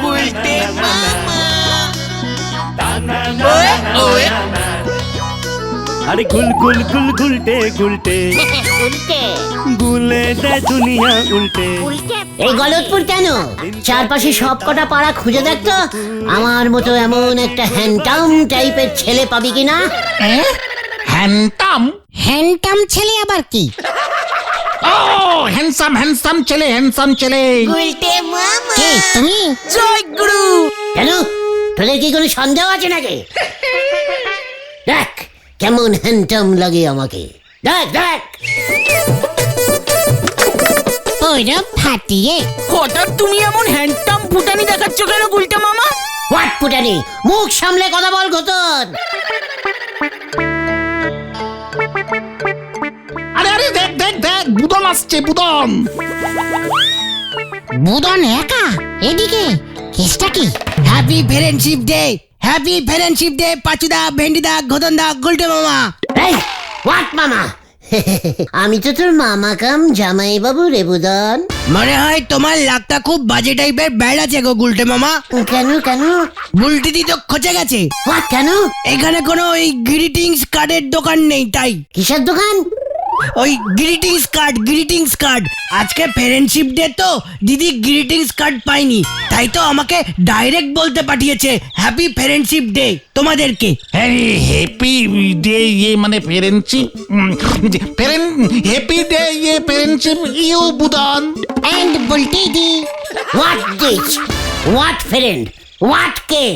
গুলটে মামা। আরে গুল গুল গুল গুলটে গুলটে উল্টে গুলে দে দুনিয়া উল্টে। উল্টে এই গলতপুর কেন? চারপাশে সব কটা পাড়া খুঁজে দেখতো আমার মতো এমন একটা হ্যান্ডটাম টাইপের ছেলে পাবি কিনা। হ্যান্ডসাম? হ্যান্ডটাম ছেলে আবার কি? ও হ্যান্ডসাম হ্যান্ডসাম ছেলে, হ্যান্ডসাম ছেলে। গুলটে মামা। কে তুমি? জয় গুরু। কেন তোদের কি কোনো সন্দেহ আছে নাকি? দেখ কেমন হ্যান্ডটাম লাগে আমাকে, দেখ দেখ। ওরা ফাটিয়ে হঠাৎ তুমি এমন হ্যান্ডটাম ফুটানি দেখাচ্ছ কেন গুলটে মামা? হোয়াট পুটানি, মুখ সামলে কথা বল ঘটন। আরে আরে দেখ দেখ দেখ, বুদন আসছে, বুদন। বুদন একা এদিকে, কেসটা কি? Happy friendship day, happy friendship day পাচুদা, ভেন্ডিদা, ঘদনদা, গুলটে মামা। এই হোয়াট মামা? আমি তো তোর মামা কাম জামাই বাবু রে বুদন। মনে হয় তোমার লাকটা খুব বাজে টাইপের ব্যাড আছে গো গুলটে মামা। কেন কেন? বুলটিদি তো খচে গেছে। হোয়াট কেন? এখানে কোনো ওই গ্রিটিংস কার্ডের দোকান নেই, তাই কিসের দোকান? ওই গ্রিটিংস কার্ড, গ্রিটিংস কার্ড। আজকে ফ্রেন্ডশিপ ডে তো দিদি গ্রিটিংস কার্ড পাইনি, তাই তো আমাকে ডাইরেক্ট বলতে পাঠিয়েছে হ্যাপি ফ্রেন্ডশিপ ডে তোমাদেরকে। হ্যাপি ডে ইয়ে মানে ফ্রেন্ডশিপ, হ্যাপি ডে ইয়ে ফ্রেন্ডশিপ ইউ বুদন। এন্ড বলতে দি what this? What friend? What কে?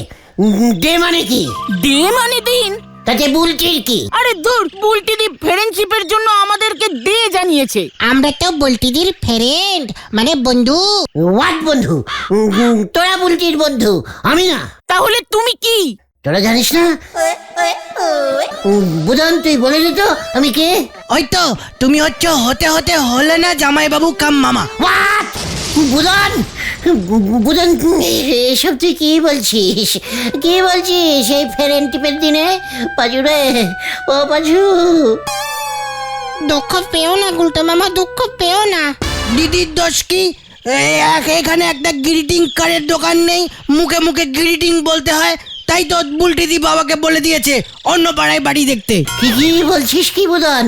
ডে মানে কি? ডে মানে দিন। তাতে বুলটির কি? আরে দূর, বুলটি দি ফ্রেন্ডশিপের জন্য আমাদেরকে ডে জানিয়েছে। আমরা তো বলটিদির ফ্রেন্ড মানে বন্ধু। হোয়াট বন্ধু? তোরা বুলটির বন্ধু, আমি না। তাহলে তুমি কি? তোরা জানিস না? বুদন তুই বলে দিত আমি কে? ওই তো তুমি হতে হতে হলে না জামাইবাবু কাম মামা। হোয়াট? বুদন বুদন এসব তুই কি বলছিস? কি বলছিস এই ফ্রেন্ডশিপের দিনে? পাজু রে, ও পাজু। দুঃখ পেও না গুলটে মামা, দুঃখ পেও না। দিদির দোষ কি? এখানে একটা গ্রিটিং কার্ডের দোকান নেই, মুখে মুখে গ্রিটিং বলতে হয়, তাই তো বুলটিদি বাবাকে বলে দিয়েছে অন্য পাড়ায় বাড়ি দেখতে। কি কি বলছিস কি বুদন?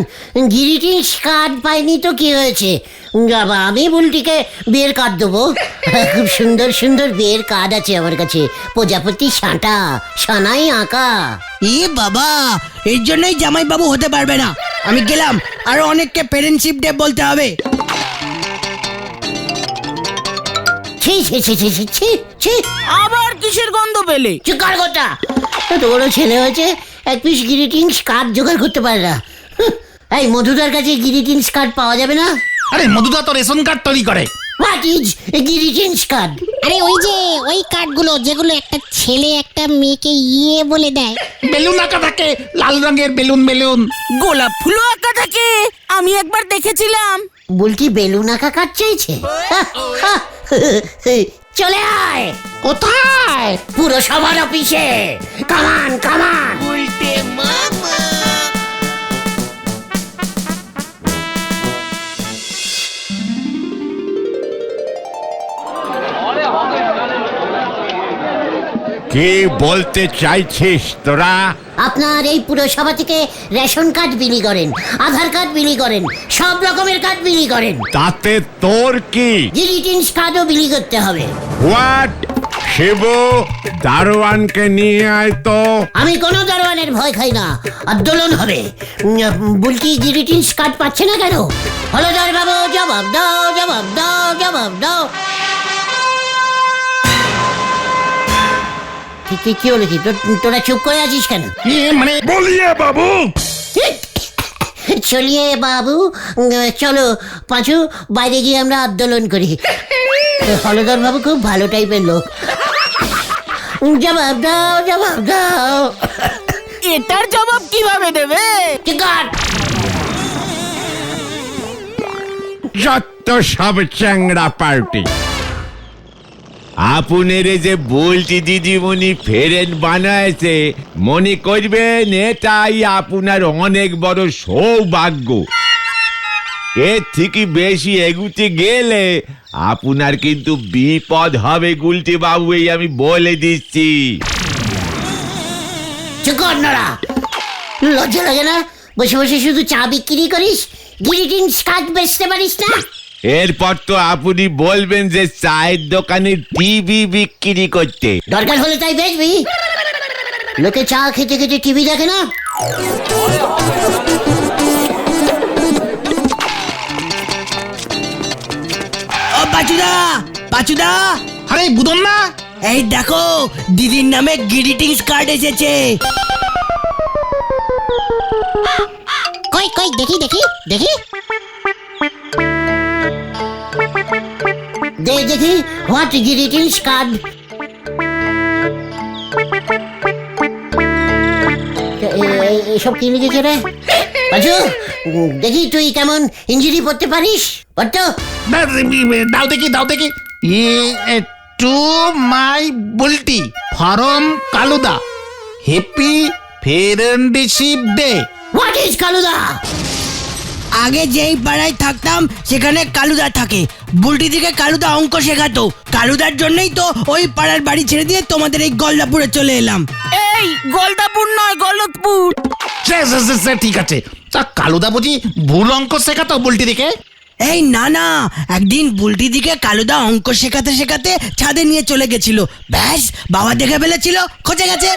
গ্রিটিংস কার্ড পাইনি তো কি হয়েছে? বাবা আমি বুলটিকে বিয়ের কার্ড দেবো। খুব সুন্দর সুন্দর বিয়ের কার্ড আছে আমার কাছে, প্রজাপতি সাঁটা, সানাই আঁকা। এ বাবা, এর জন্যই জামাইবাবু হতে পারবে না। আমি গেলাম, আরো অনেককে ফ্রেন্ডশিপ ডে বলতে হবে। ছি ছি ছি ছি ছি ছি ছি। আবার কিসের গন্ধ পেলে? চিকার গোটা এত বড় ছেলে হয়েছে, এক পিস গ্রিটিংস কার্ড জোগাড় করতে পারে না। এই মধুদার কাছে গ্রিটিংস কার্ড পাওয়া যাবে না? আরে মধুদা তো রেশন কার্ড তৈরি করে। What is greetings card? আরে ওই যে ওই কার্ডগুলো যেগুলো একটা ছেলে একটা মেয়েকে ইয়ে বলে দেয়। বেলুন আঁকা থাকে, লাল রঙের বেলুন বেলুন। গোলাপ ফুলও আঁকা থাকে, আমি একবার দেখেছিলাম। বলছি বেলুন আঁকা কার্ড চাইছে? চলে আয়। কোথায়? পুরসভার অফিসে। কামান কামান। উল্টে মামা। কি বলতে চাইছিস তোরা? আপনার এই পুরসভা থেকে রেশন কার্ড বিলি করেন, আধার কার্ড বিলি করেন, সব রকমের কার্ড বিলি করেন। তাতে তোর কি? গ্রিটিংস কার্ডও বিলি করতে হবে। হোয়াট? শিবু, দারোয়ানকে নিয়ে আয় তো। আমি কোনো দারোয়ানের ভয় খাই না, আন্দোলন হবে। বুলটি গ্রিটিংস কার্ড পাচ্ছে না কেন? হলদার বাবু জবাব দাও, জবাব দাও, জবাব দাও। কি হলো কি? তোরা চুপ করে আছিস কেন? মানে বলিয়ে বাবু। চলিয়ে বাবু, চলো পাঁচু বাইরে গিয়ে আমরা আন্দোলন করি। হলদর বাবু খুব ভালো টাইপের লোক। জবাব দাও, জবাব দাও। এটার জবাব কিভাবে দেবে? চিকার। যত সব চ্যাংড়া পার্টি। আপনার যে বলছি দিদিমণি ফেরেন বানাইছে, মনে করবেন এটাই আপনার অনেক বড় সৌভাগ্য। এর থেকে বেশি এগুতে গেলে আপনার কিন্তু বিপদ হবে গুলটে বাবু, এই আমি বলে দিচ্ছি। চুপ কর নড়া, লজ্জা লাগে না? বসে বসে শুধু চা বিক্রি করিস, গ্রিটিংস কার্ড বেচতে পারিস না? এরপর তো আপনি বলবেন যে চায়ের দোকানে টিভি বিক্রি করতে। দরকার হলে তাই বেচবি। লোকে চা খেতে খেতে টিভি দেখে না? ও পাচুদা, পাচুদা, আরে বুদন না, এই দেখো দিদির নামে গ্রিটিংস কার্ড এসেছে। কই কই দেখি দেখি দেখি। দেখি হোয়াট গ্রিটিংস কার্ড। এসব কি লিখেছে রে পাচু? দেখি তুই কেমন ইঞ্জিরি পড়তে পারিস? পড়তো? দাও দেখি দাও দেখি। টু মাই বুলটি ফরম কালুদা, happy friendship day. What is কালুদা? আগে যেই পাড়ায় থাকতাম সেখানে কালুদা থাকে। বুলটি থেকে কালুদা অঙ্ক শেখাতো। কালুদার জন্যই তো ওই পাড়ার বাড়ি ছেড়ে দিয়ে তোমাদের এই গলদাপুরে চলে এলাম। এই গলদাপুর নয়, গলতপুর। সে ঠিক আছে। তা কালুদা বুঝি ভুল অঙ্ক শেখাতো বুলটি দিকে? এই না না, একদিন বুলটি দিকে কালুদা অঙ্ক শেখাতে শেখাতে ছাদে নিয়ে চলে গেছিল। ব্যাস, বাবা দেখে ফেলেছিল, খচে গেছে।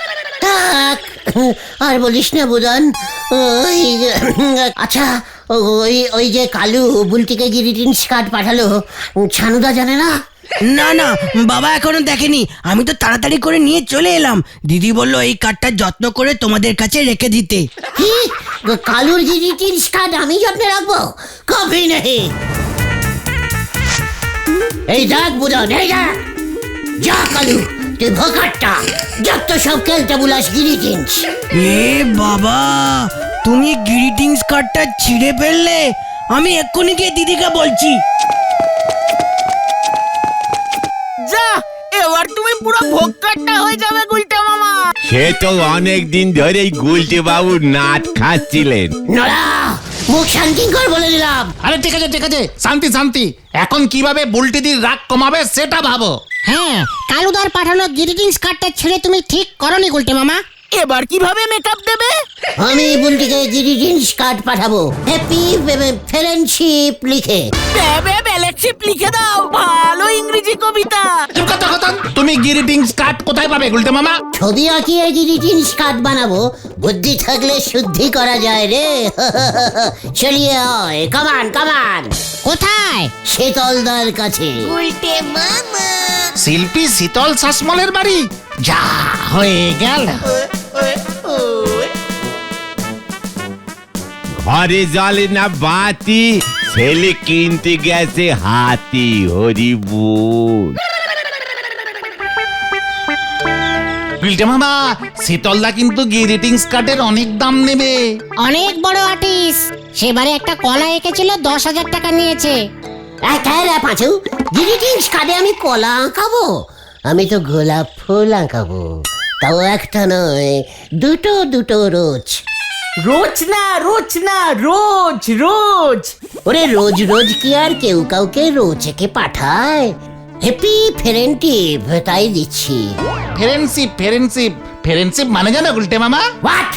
থাক, আর বলিস না বুদন। ওই আচ্ছা, ওই ওই যে কালু বুলটিকে গ্রিটিংস কার্ড পাঠালো, ছানুদা জানে না? না না, বাবা এখনো দেখেনি। আমি তো তাড়াতাড়ি করে নিয়ে চলে এলাম। দিদি বললো এই কার্ডটা যত্ন করে তোমাদের কাছে রেখে দিতে। কি? কালুর গ্রিটিংস কার্ড আমি যত্নে রাখবো? কবি নেই। এই দেখ বুদন, এই দেখ, যা কালু তুই ভোকারটা, যত সব খেলতে বুলাস গ্রিটিংস। এ বাবা, তুমি গ্রিটিংস কার্ডটা ছিঁড়ে ফেললে? আমি এক্ষুনি গিয়ে দিদিকে বলছি। যা, এবার তুমি পুরো ভোক্কারটা হয়ে যাবে গুলটে মামা। সে তো অনেক দিন ধরেই গুলটে বাবু নাট খাচ্ছিলেন। নড়া, মুখ শান্তি কর বলে দিলাম। আরে ঠিক আছে ঠিক আছে, শান্তি শান্তি। এখন কিভাবে বুলটিদির রাগ কমাবে সেটা ভাবো। হ্যাঁ, কালুদার পাঠানো গ্রিটিংস কার্ডটা ছেড়ে তুমি ঠিক করনি গুলটে মামা। এবার কিভাবে মেকআপ দেবে? আমি বুলটিকে গ্রিটিংস কার্ড পাঠাবো, হ্যাপি ফ্রেন্ডশিপ লিখে। ব্যালেন্সিপ লিখে দাও, ভালো ইংরেজি কবিতা। তুমি গ্রিটিংস কার্ড কোথায় পাবে গুলটে মামা? ছবি আঁকিয়ে গ্রিটিংস কার্ড বানাবো। বুদ্ধি থাকলে শুদ্ধি করা যায় রে। চলিয়ে আয়, কামান কামান। কোথায়? শীতলদার কাছে। শিল্পী শীতল শাসমলের বাড়ি। যা হয়ে গেল। ঘরে জ্বলে না বাতি, ছেলে কিনতে গেছে হাতি। হরি বল। গুলটে মামা, শীতলদা কিন্তু গ্রিটিংস কার্ডের অনেক দাম নেবে। অনেক বড় আর্টিস্ট, সেবারে একটা কলা এঁকেছিল, 10,000 টাকা নিয়েছে। পাঁচু, গ্রিটিংস কার্ডে আমি কলা আঁকাবো? আমি তো গোলাপ ফুল আঁকাবো, তাও একটা নয়, দুটো দুটো রোজ। রোজ না, রোজ না, রোজ রোজ। ওরে রোজ রোজ কি আর কেউ কাউকে রোজ একে পাঠায়? হ্যাপি ফ্রেন্ডশিপ তাই দিচ্ছি। ফ্রেন্ডশিপ ফ্রেন্ডশিপ ফ্রেন্ডশিপ মানে জানো গুলটে মামা? হোয়াট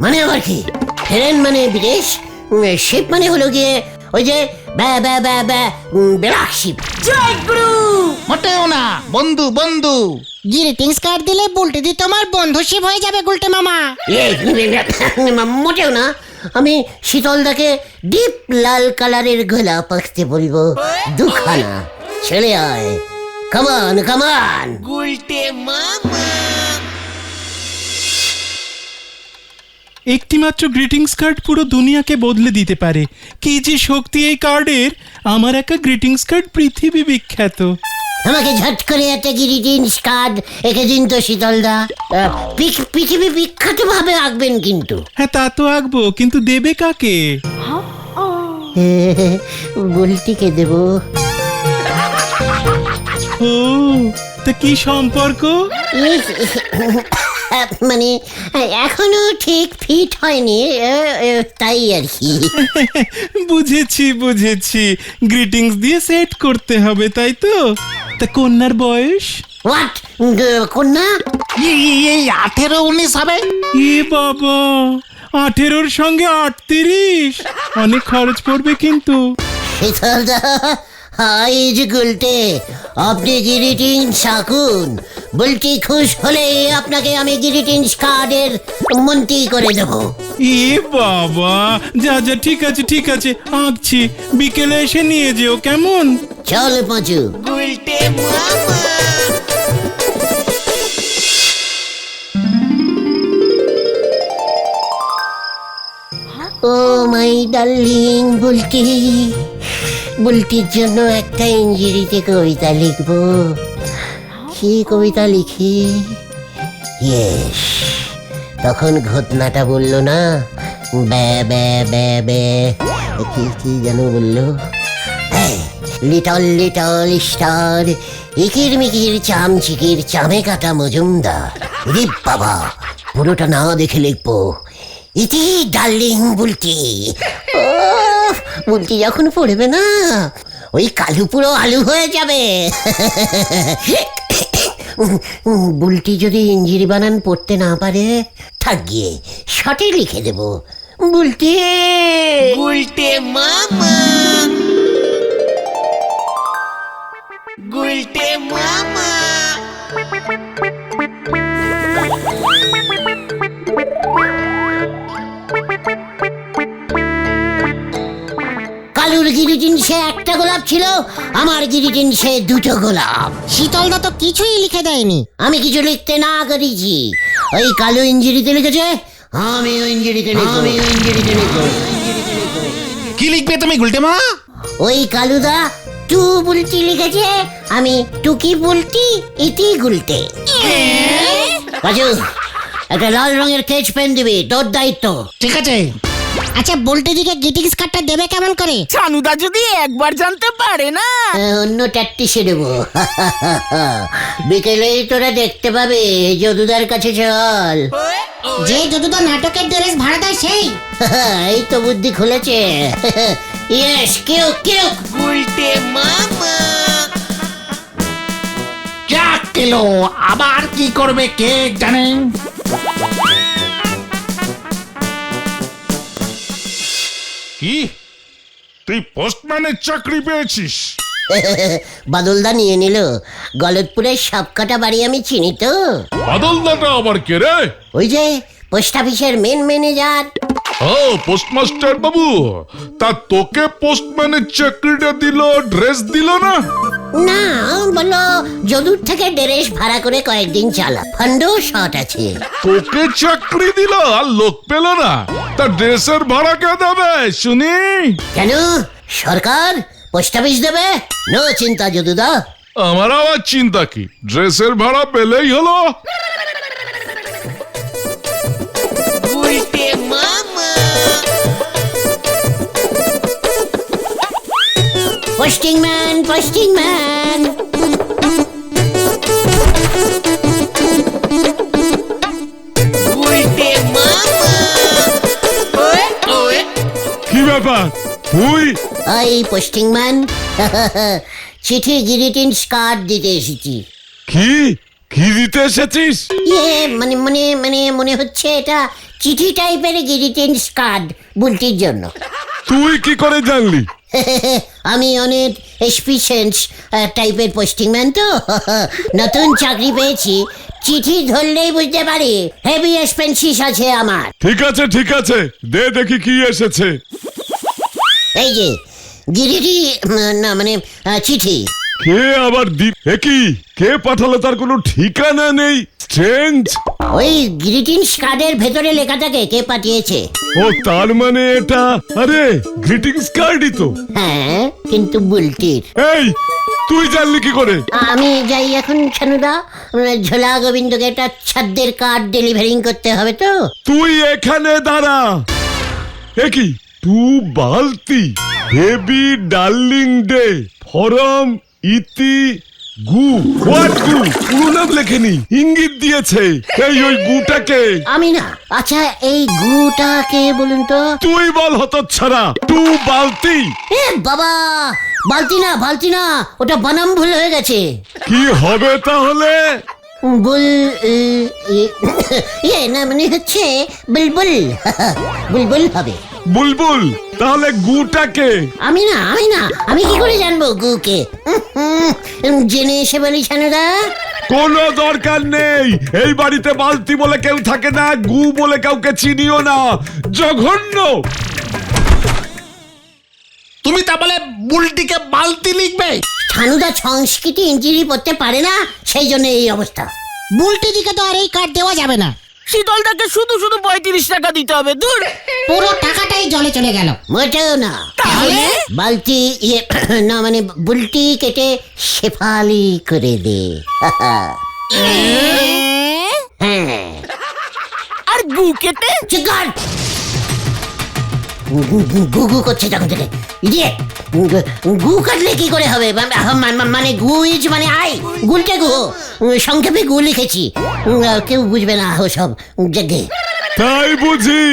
মানে আবার কি? ফ্রেন্ড মানে বিদেশ, শিপ মানে হলো গিয়ে ওই যে বেড়াক শিপ। জয় গুরু। মোটেও না, বন্ধু বন্ধু। গ্রিটিংস কার্ড দিলে বুলটি দি তোমার বন্ধুশিপ হয়ে যাবে গুলটে মামা। মোটেও না, আমি শীতলদাকে ডিপ লাল কালারের গোলাপ আঁকতে বলবো, দুখানা। ছেলে আয়, কামান কামান। একটিমাত্র গ্রিটিংস কার্ড পুরো দুনিয়াকে বদলে দিতে পারে। কি যে শক্তি এই কার্ডের! আমার একটা গ্রিটিংস কার্ড পৃথিবী বিখ্যাত। আমাকে ঝট করে একটা গ্রিটিংস কার্ড এঁকে দিন তো শীতলদা। পৃথিবী বিখ্যাত ভাবে আঁকবেন কিন্তু। হ্যাঁ, তা তো আঁকবো, কিন্তু দেবে কাকে? বুলটিকে দেবো। ও, তা কি সম্পর্ক? মানে এখনো ঠিক ফিট হয়নি, তাই আর কি। বুঝেছি গ্রিটিংস দিয়ে সেট করতে হবে, তাই তো? তা কন্যার বয়স? হোয়াট? কন্যা? এই 18-19 হবে। এ বাবা, 18-র সঙ্গে 38, অনেক খরচ পড়বে কিন্তু। শীতলদা, হাই যে গুলটে, আপনি গ্রিটিংস আঁকুন। বুলটি খুশ হলে আপনাকে আমি গ্রিটিংস কার্ডের মন্ত্রী করে দেবো। এ বাবা, যা ঠিক আছে আঁকছি, বিকেলে এসে নিয়ে যেও, কেমন? চল পাঁচু। ও মাই ডার্লিং বুলটি, বুলটির জন্য একটা ইংরেজিতে কবিতা লিখবো। কি কবিতা লিখি? ইয়েস, তখন ঘটনাটা বললো না, বে বে বে বে, কি যেন বললো, লিটল লিটল স্টার, ইকির মিকির চামচিকির চামে কাটা মজুমদার। রে বাবা, পুরোটা না দেখে লিখবো, ইতি ডার্লিং বুলটি। বুলটি যখন পড়বে না, ওই কালু পুরো আলু হয়ে যাবে। বুলটি যদি ইঞ্জিরি বানান পড়তে না পারে, থাক গিয়ে শর্টে লিখে দেব, বুলটি গুলটে মামা, গুলটে মামা। কালুর গিরিটিনসে একটা গোলাপ ছিল, আমার গিরিটিনসে দুটো গোলাপ। শীতলদা তো কিছুই লিখে দেয়নি। আমি কিছু লিখতে না করেছি, ওই কালু ইঞ্জিরিতে লিখেছে, আমিও ইঞ্জিরিতে লিখবো। কি লিখবে তুমি গুলটে মা? ওই কালুদা টু বুলটি লিখেছে, আমি টুকি বুলটি ইতি গুলটে। রাজু, একটা লাল রঙের কেচ পেন দিবি, তোর দায়িত্ব। ঠিক আছে। আচ্ছা, বলতে দিকে গ্রিটিংস কার্ডটা দেবে কেমন করে? ছানুদা যদি একবার জানতে পারে না। অন্য ট্যাকটিসে দেবো। বিকেলেই তোরা দেখতে পাবে, যদুদার কাছে চল। যে যদুদা নাটকের ড্রেস ভাড়া দেয় সেই? এই তো বুদ্ধি খুলেছে। ইয়েস, কেউ কেউ। গুলটে মামা। চাক কিলো, আবার কি করবে কে জানে। কি, তুই পোস্টম্যানের চাকরি পেয়েছিস? বাদলদা নিয়ে নিল, গলতপুরের সবকটা বাড়ি আমি চিনি তো। বাদলদাটা আবার কে রে? ওই যে পোস্ট অফিসের মেন ম্যানেজার। ও পোস্টমাস্টার বাবু, তা তোকে পোস্টম্যানের চাকরিটা দিল, ড্রেস দিল না? না, বললো যদুর থেকে ড্রেস ভাড়া করে কয়েকদিন চালা, ফান্ডও শর্ট আছে। তোকে চাকরি দিল আর লোক পেল না, তা ড্রেসের ভাড়া কে দেবে শুনি? কেন, সরকার পোস্ট অফিস দেবে? নো চিন্তা যদুদা। আমার আবার চিন্তা কি, ড্রেসের ভাড়া পেলেই হলো। গুলটে মামা। Posting man, posting man. Gulte মামা। Way way. কি ব্যাপার তুই? ওই পোস্টিং ম্যান, চিঠি গ্রিটিংস কার্ড দিতে এসেছি। কি কি দিতে এসেছিস? ইয়ে মানে মানে মানে মনে হচ্ছে এটা চিঠি টাইপের গ্রিটিংস কার্ড বুলটির জন্য। তুই কি করে জানলি? আমি অনেক এক্সপিরিয়েন্স টাইপের পোস্টিং ম্যান তো। নতুন চাকরি পেয়েছি, চিঠি ধরলেই বুঝতে পারি হেভি এক্সপেন্সিস আছে আমার। ঠিক আছে, দে দেখি কি এসেছে। এই যে গিরিটি, না মানে চিঠি। কে আবার একই কে পাঠালো তার কোনো ঠিকানা নেই, স্ট্রেঞ্জ। ওই গ্রিটিংস কার্ডের ভেতরে লেখা থাকে কে পাঠিয়েছে। ও তার মানে এটা, আরে গ্রিটিংস কার্ডই তো। হ্যাঁ, কিন্তু বুলটির। এই তুই জানলি কি করে? আমি যাই এখন ছানুদা, ঝোলা গোবিন্দকে একটা ছাদ্যের কার্ড ডেলিভারিং করতে হবে তো। তুই এখানে দাঁড়া। একই তু বালতি হেভি ডার্লিং ডে ফরম ইতি গু হোয়াট গু পুরো নাম লেখেনি, ইঙ্গিত দিয়েছে। এই ওই গুটাকে আমি না। আচ্ছা এই গুটাকে বলুন তো। তুই বল হতচ্ছাড়া। টু বালতি। এ বাবা, বালতি না, ওটা বানাম ভুল হয়ে গেছে। কি হবে তাহলে? বুল ইয়ে না মানে হচ্ছে বুলবুল বুলবুল হবে। বুলবুল। তাহলে গুটাকে? আমি না আমি কি করে জানবো গুকে? জেনে এসে বলি ছানুদা। কোনো দরকার নেই, এই বাড়িতে বালতি বলে কেউ থাকে না, গু বলে কাউকে চিনিও না, জঘন্য। তুমি তা বলে বুলটিকে বালতি লিখবে? ছানুদা সংস্কৃতি ইঞ্জিনি পড়তে পারে না, সেই জন্য এই অবস্থা। বুলটি দিকে তো আর এই কার্ড দেওয়া যাবে না। শীতলটাকে শুধু 35 টাকা দিতে হবে। দূর। পুরো টাকাটাই জলে চলে গেল। মোটেও না। তাহলে? বালতি ইয়ে না মানে বুলটি কেটে শেফালি করে দে। হ্যাঁ। আর গু কেটে? চিকার গু করছে তখন থেকে। ইডিয়েট। গু কাটলে কি করে হবে? মানে গু ইজ মানে আই, গুলটে গু, সংক্ষেপে গু লিখেছি। কেউ বুঝবে না ওসব জাগে। তাই বুঝি?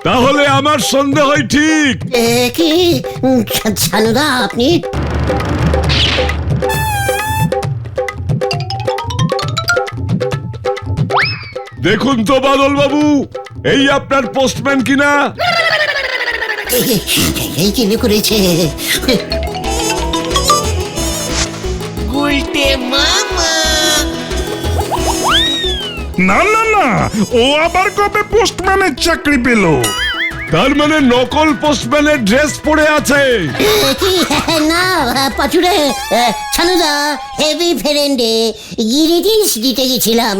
তাহলে আমার সন্দেহ হয় ঠিক। কি ছানুদা আপনি? দেখুন তো বাদল বাবু, এই আপনার পোস্টম্যান কিনা? এই কিনে করেছে। না না না, ও আবার কবে পোস্টম্যানের চাকরি পেল? তার মানে নকল পোস্টম্যানের ড্রেস পরে আছে। কি না পাচুরে, ছানুদা হেভি ফ্রেন্ডে গ্রিটিংস দিতে গেছিলাম।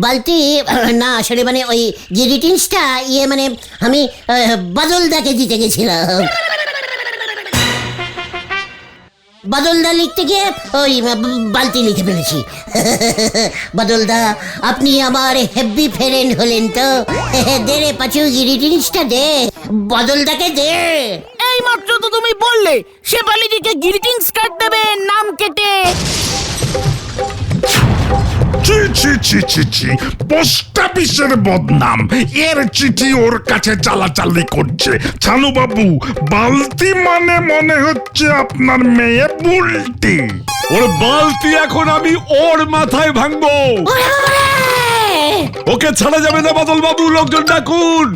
বালতি না, আসলে মানে ওই গ্রিটিংসটা ইয়ে মানে আমি বাদলদাকে দিতে গেছিলাম। বাদলদা লিখতে গিয়ে ওই বালতি লিখে ফেলেছি। বাদলদা আপনি আমার হেভি ফ্রেন্ড হলেন তো, দে রে পাচু গ্রিটিংসটা দে, বাদলদাকে দে। এই মাত্র তো তুমি বললে শেফালিদিকে গ্রিটিংস কার্ড দেবে নাম কেটে। ছি ছি ছি ছি ছি, পোস্ট অফিসের বদনাম, এর চিঠি ওর কাছে চালাচালি করছে। ছানু বাবু, বালতি মানে মনে হচ্ছে আপনার মেয়ে বুলটি। ওর বালতি এখন আমি ওর মাথায় ভাঙবো। ওকে ছাড়া যাবে না বাদল বাবু, লোকজন ডাকুন।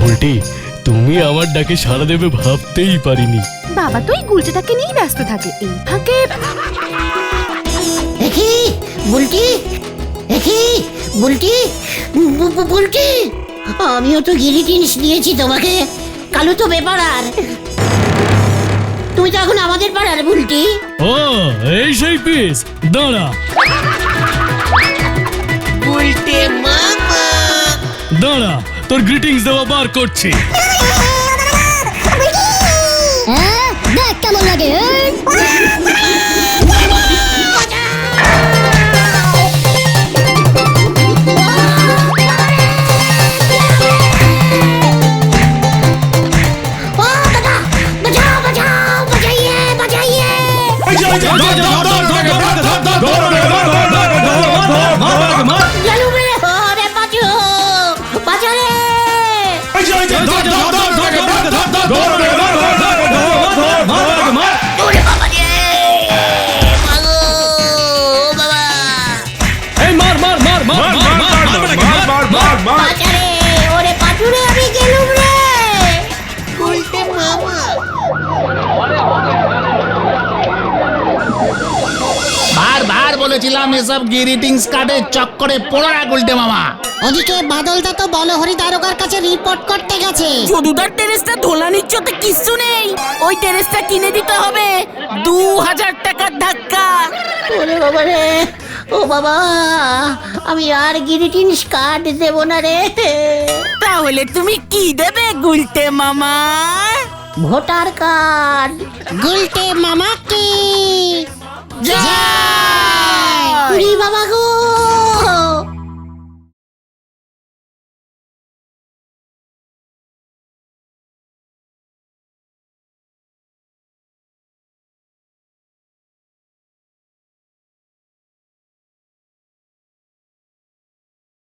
বুলটি, তুমি আমার ডাকে সাড়া দেবে ভাবতেই পারিনি। বাবা তো এই গুলটেটাকে নিয়ে ব্যস্ত থাকে, এই ফাঁকে দেখি বুলটি, দেখি বুলটি, বুলটি, আমিও তো গিরিটিংস দিয়েছি তোমাকে। কালু তো বেপাড়ার, তুমি তো এখন আমাদের পাড়ার বুলটি। ও এই সেই পিস, দাঁড়া দাঁড়া, তোর গ্রিটিংস দেওয়া বার করছি। দেখ কেমন লাগে। রে পাচু, পাচু রে। এসব গ্রিটিংস কার্ডের চক্করে পড়ো না গুলটে মামা। ওদিকে বাদলদা তো বলহরি দারোগার কাছে রিপোর্ট করতে গেছে। যদুদার টেরেসটা ধোলা নিচ্ছে তো কিচ্ছু নেই, ওই টেরেসটা কিনে দিতে হবে 2000 টাকার ধাক্কা। ওরে বাবা রে, ও বাবা, আমি আর গ্রিটিংস কার্ড দেব না রে। তাহলে তুমি কি দেবে গুলটে মামা? Voter card. গুলটে মামাকে জয়! উরি বাবা গো,